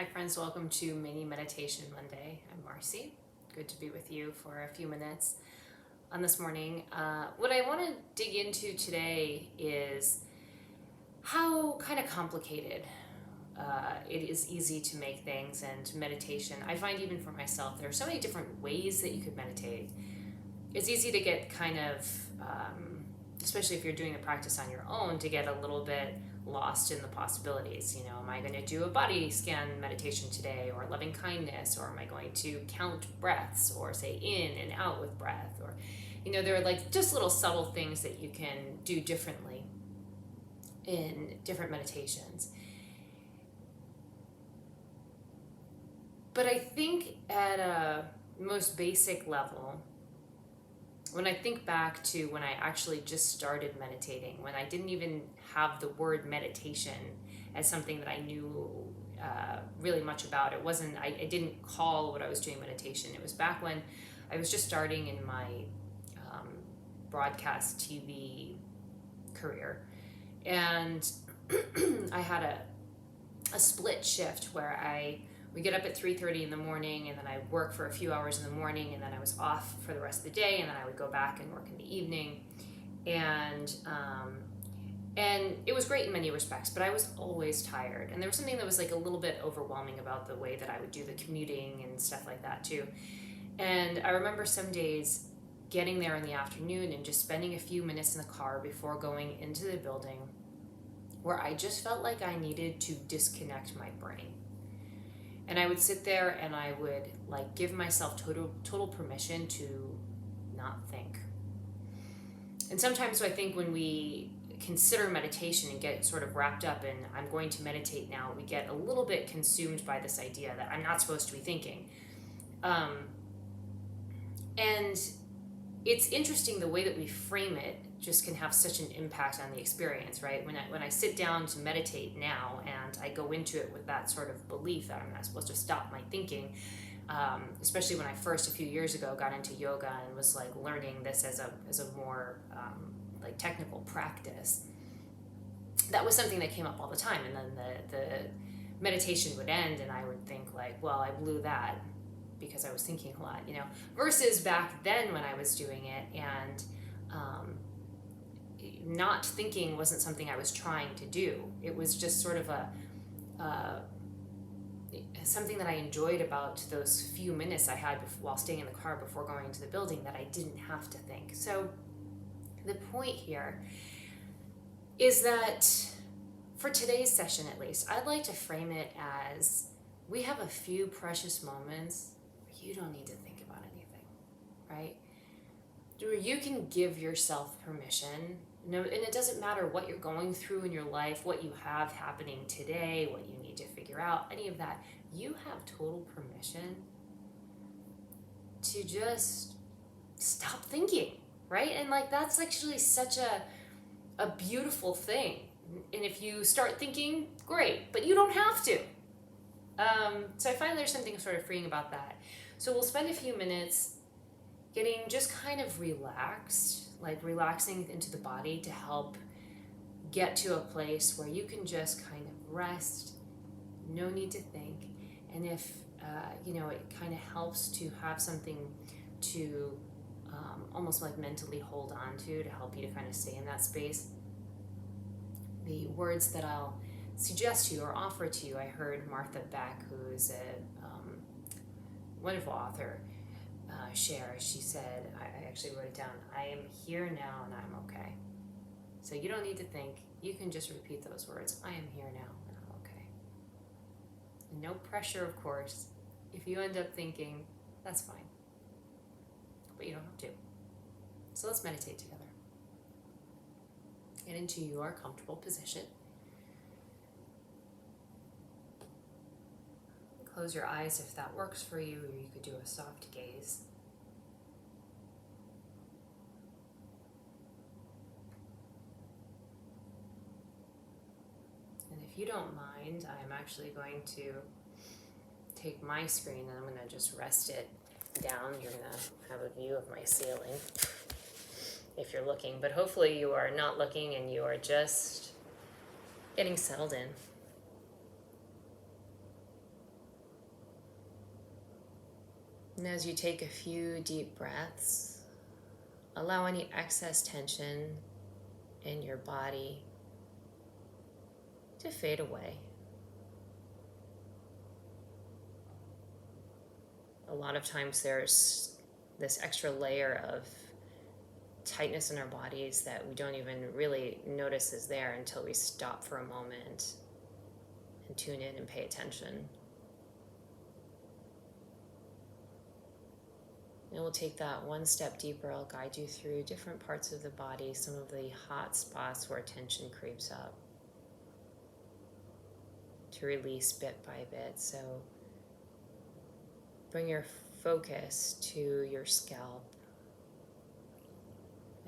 Hi friends, welcome to Mini Meditation Monday. I'm Marcy. Good to be with you for a few minutes on this morning. What I want to dig into today is how kind of complicated it is easy to make things, and meditation. I find even for myself, there are so many different ways that you could meditate. It's easy to get kind of, especially if you're doing the practice on your own, to get a little bit lost in the possibilities. You know, am I going to do a body scan meditation today, or loving kindness, or am I going to count breaths, or say in and out with breath, or, you know, there are like just little subtle things that you can do differently in different meditations. But I think at a most basic level, when I think back to when I actually just started meditating, when I didn't even have the word meditation as something that I knew really much about, I didn't call what I was doing meditation. It was back when I was just starting in my broadcast TV career. And I had a split shift where we get up at 3:30 in the morning, and then I work for a few hours in the morning, and then I was off for the rest of the day, and then I would go back and work in the evening. And it was great in many respects, but I was always tired. And there was something that was like a little bit overwhelming about the way that I would do the commuting and stuff like that too. And I remember some days getting there in the afternoon and just spending a few minutes in the car before going into the building, where I just felt like I needed to disconnect my brain. And I would sit there and I would like give myself total permission to not think. And sometimes I think when we consider meditation and get sort of wrapped up in, I'm going to meditate now, we get a little bit consumed by this idea that I'm not supposed to be thinking. And it's interesting the way that we frame it just can have such an impact on the experience, right? When I sit down to meditate now and I go into it with that sort of belief that I'm not supposed to stop my thinking, especially when I first, a few years ago, got into yoga and was like learning this as a more like technical practice, that was something that came up all the time. And then the meditation would end and I would think like, well, I blew that because I was thinking a lot, you know, versus back then when I was doing it, and not thinking wasn't something I was trying to do. It was just sort of something that I enjoyed about those few minutes I had while staying in the car before going into the building, that I didn't have to think. So the point here is that for today's session, at least, I'd like to frame it as we have a few precious moments where you don't need to think about anything, right? Where you can give yourself permission. No, and it doesn't matter what you're going through in your life, what you have happening today, what you need to figure out, any of that. You have total permission to just stop thinking, right? And like that's actually such a beautiful thing. And if you start thinking, great, but you don't have to. So I find there's something sort of freeing about that. So we'll spend a few minutes getting just kind of relaxed, like relaxing into the body to help get to a place where you can just kind of rest, no need to think. And if, it kind of helps to have something to almost like mentally hold on to help you to kind of stay in that space. The words that I'll suggest to you or offer to you, I heard Martha Beck, who's a wonderful author, share. She said, I actually wrote it down, I am here now and I'm okay. So you don't need to think, you can just repeat those words, I am here now and I'm okay. And no pressure, of course. If you end up thinking, that's fine, but you don't have to. So let's meditate together. Get into your comfortable position. Close your eyes if that works for you, or you could do a soft gaze. And if you don't mind, I'm actually going to take my screen and I'm going to just rest it down. You're going to have a view of my ceiling if you're looking, but hopefully you are not looking and you are just getting settled in. And as you take a few deep breaths, allow any excess tension in your body to fade away. A lot of times there's this extra layer of tightness in our bodies that we don't even really notice is there until we stop for a moment and tune in and pay attention. And we'll take that one step deeper. I'll guide you through different parts of the body, some of the hot spots where tension creeps up, to release bit by bit. So bring your focus to your scalp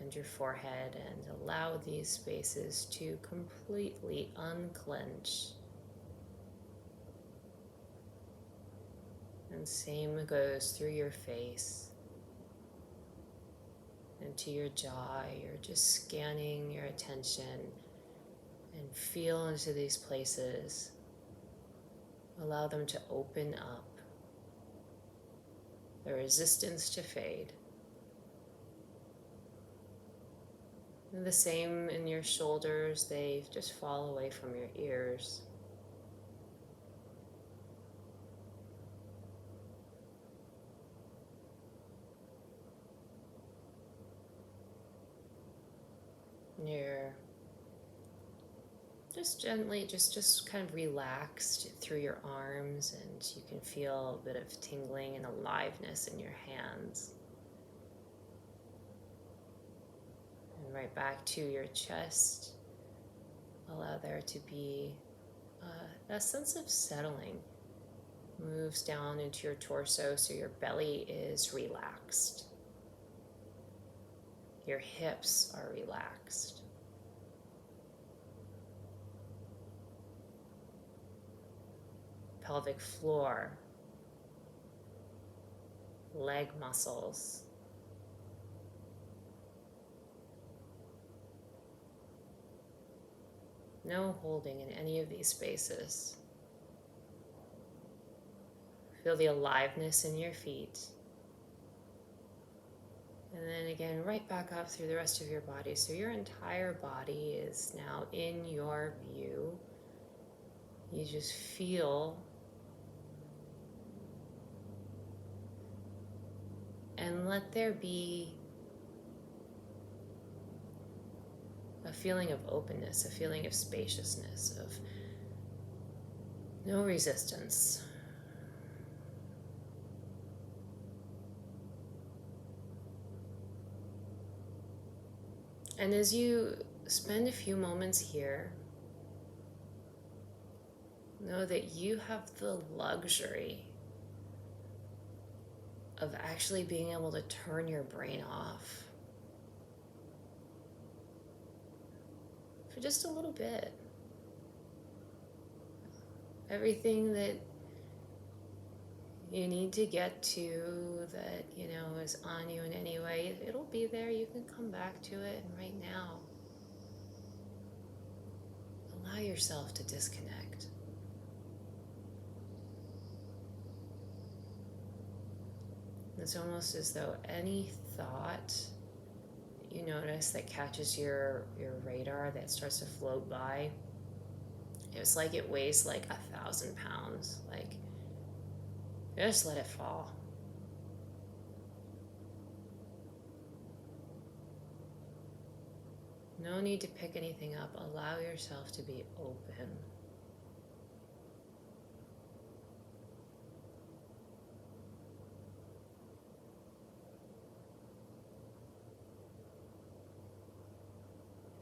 and your forehead and allow these spaces to completely unclench. And same goes through your face and to your jaw. You're just scanning your attention and feel into these places. Allow them to open up. The resistance to fade. And the same in your shoulders, they just fall away from your ears. And you're just gently, just kind of relaxed through your arms, and you can feel a bit of tingling and aliveness in your hands. And right back to your chest, allow there to be a sense of settling. Moves down into your torso so your belly is relaxed. Your hips are relaxed. Pelvic floor, leg muscles, no holding in any of these spaces. Feel the aliveness in your feet. And then again, right back up through the rest of your body. So your entire body is now in your view. You just feel and let there be a feeling of openness, a feeling of spaciousness, of no resistance. And as you spend a few moments here, know that you have the luxury of actually being able to turn your brain off for just a little bit. Everything that you need to get to that, is on you in any way, it'll be there. You can come back to it. And right now, allow yourself to disconnect. It's almost as though any thought that you notice that catches your radar, that starts to float by, it's like it weighs like 1,000 pounds. Like, just let it fall. No need to pick anything up. Allow yourself to be open.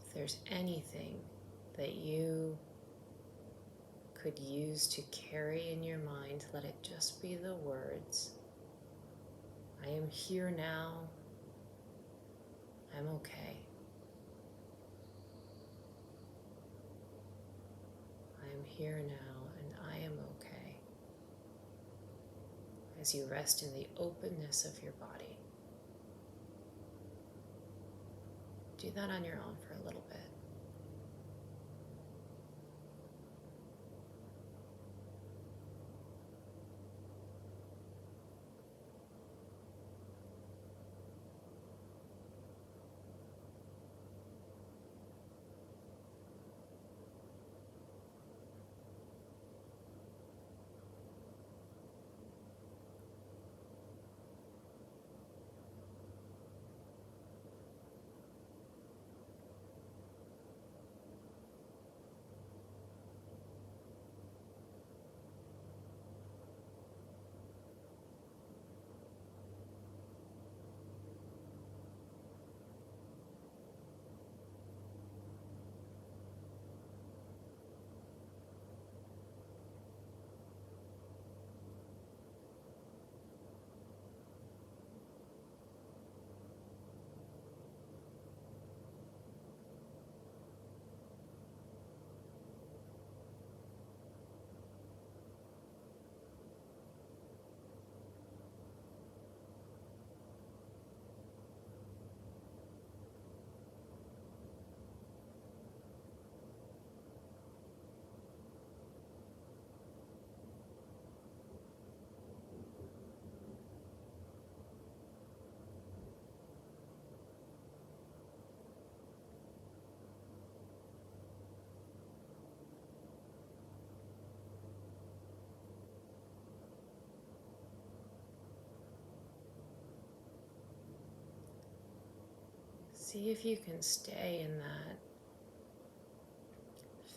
If there's anything that you could use to carry in your mind, let it just be the words, I am here now, I'm okay. I am here now and I am okay. As you rest in the openness of your body. Do that on your own for a little bit. See if you can stay in that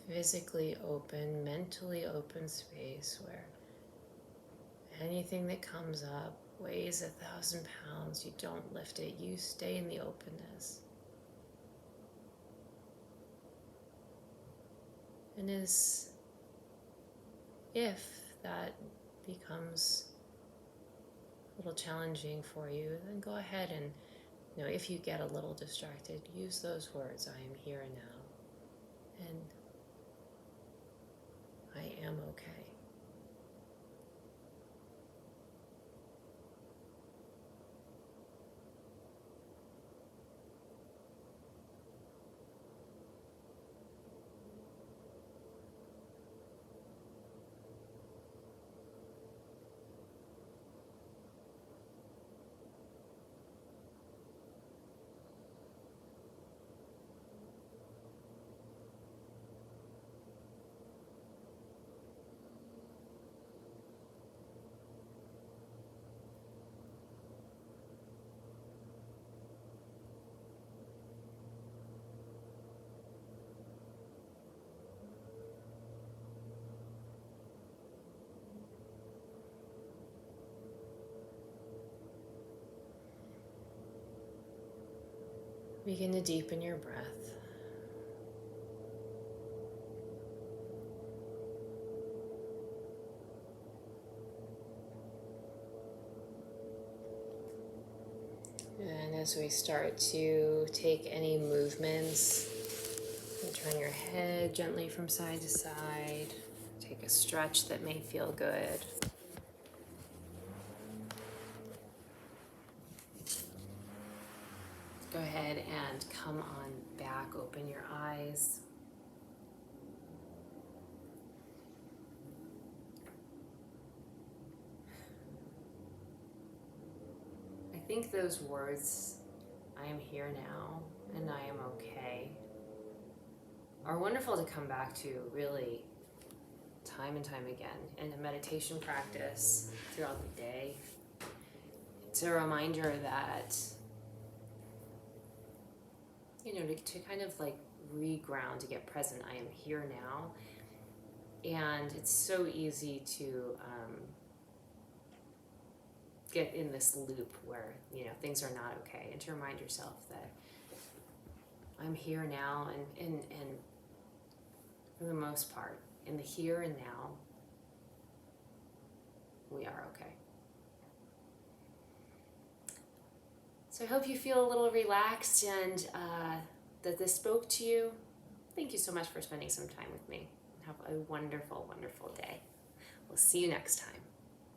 physically open, mentally open space where anything that comes up weighs 1,000 pounds. You don't lift it, you stay in the openness. And as if that becomes a little challenging for you, then go ahead and, if you get a little distracted, use those words, I am here now, and I am okay. Begin to deepen your breath. And as we start to take any movements, turn your head gently from side to side, take a stretch that may feel good. Go ahead and come on back, open your eyes. I think those words, I am here now and I am okay, are wonderful to come back to really time and time again in a meditation practice throughout the day. It's a reminder that, to kind of like reground, to get present. I am here now. And it's so easy to get in this loop where, things are not okay. And to remind yourself that I'm here now, and for the most part, in the here and now, we are okay. So I hope you feel a little relaxed and that this spoke to you. Thank you so much for spending some time with me. Have a wonderful, wonderful day. We'll see you next time.